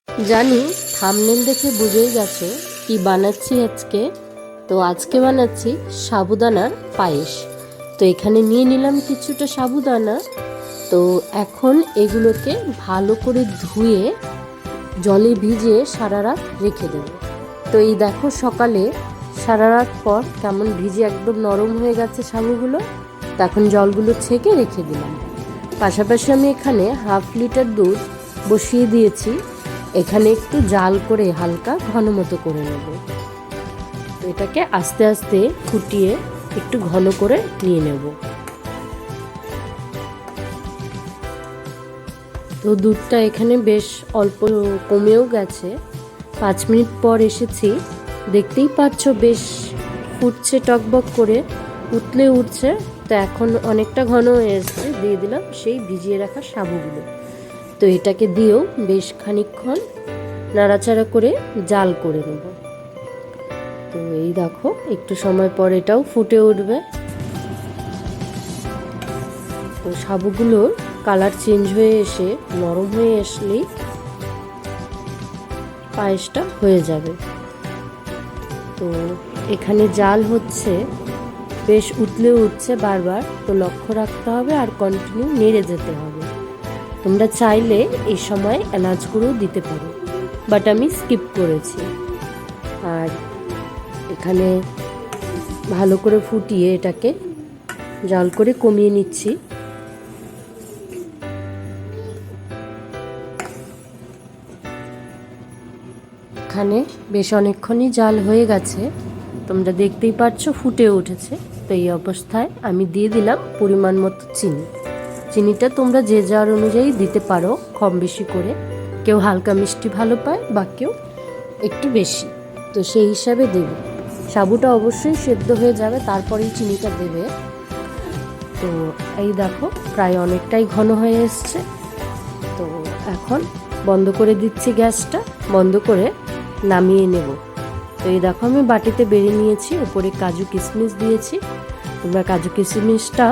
জানি থাম্বনেল দেখে বুঝেই গেছো কি বানাচ্ছি আজকে। তো আজকে বানাচ্ছি সাবুদানার পায়েস। তো এখানে নিয়ে নিলাম কিছুটা সাবুদানা। তো এখন এগুলোকে ভালো করে ধুয়ে জলে ভিজিয়ে সারা রাত রেখে দেব। তো এই দেখো সকালে সারা রাত পর কেমন ভিজে একদম নরম হয়ে গেছে সাবুগুলো। তখন জলগুলো ছেঁকে রেখে দিলাম। পাশাপাশি আমি এখানে 1/2 লিটার দুধ বসিয়ে দিয়েছি। এখানে একটু জাল করে হালকা ঘন মতো করে নেব। তো এটাকে আস্তে আস্তে ফুটিয়ে একটু ঘন করে নিয়ে নেব। তো দুধটা এখানে বেশ অল্প কমেও গেছে। 5 মিনিট পর এসেছি, দেখতেই পাচ্ছ বেশ ফুটছে টকবক করে, উতলে উঠছে। তো এখন অনেকটা ঘন হয়ে এসছে। দিয়ে দিলাম সেই ভিজিয়ে রাখা সাবুগুলো। তো এটাকে দিয়েও বেশ খানিকক্ষণ নাড়াচাড়া করে জাল করে নেব। তো এই দেখো একটু সময় পর এটাও ফুটে উঠবে। তো সাবুগুলোর কালার চেঞ্জ হয়ে এসে নরম হয়ে আসলেই পায়েসটা হয়ে যাবে। তো এখানে জাল হচ্ছে, বেশ উতলে উঠছে বারবার। তো লক্ষ্য রাখতে হবে আর কন্টিনিউ নেড়ে যেতে হবে। তোমরা চাইলে এই সময় এলাচ গুঁড়ো দিতে পারো, বাট আমি স্কিপ করেছি। আর এখানে ভালো করে ফুটিয়ে এটাকে জাল করে কমিয়ে নিচ্ছি। এখানে বেশ অনেকক্ষণই জাল হয়ে গেছে, তোমরা দেখতেই পাচ্ছ ফুটে উঠেছে। তো এই অবস্থায় আমি দিয়ে দিলাম পরিমাণ মতো চিনি। চিনিটা তোমরা যে যার অনুযায়ী দিতে পারো, কম বেশি করে। কেউ হালকা মিষ্টি ভালো পায় বা কেউ একটু বেশি, তো সেই হিসাবে দেবে। সাবুটা অবশ্যই সেদ্ধ হয়ে যাবে, তারপরেই চিনিটা দেবে। তো এই দেখো প্রায় অনেকটাই ঘন হয়ে এসছে। তো এখন বন্ধ করে দিচ্ছি গ্যাসটা, বন্ধ করে নামিয়ে নেব। তো এই দেখো আমি বাটিতে বেড়ে নিয়েছি, উপরে কাজু কিশমিশ দিয়েছি। তোমরা কাজু কিশমিশটা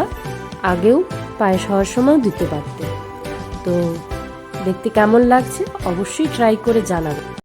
আগেও পায়েস হওয়ার সময় দিতে পারতে। তো দেখতে কেমন লাগছে অবশ্যই ট্রাই করে জানাবে।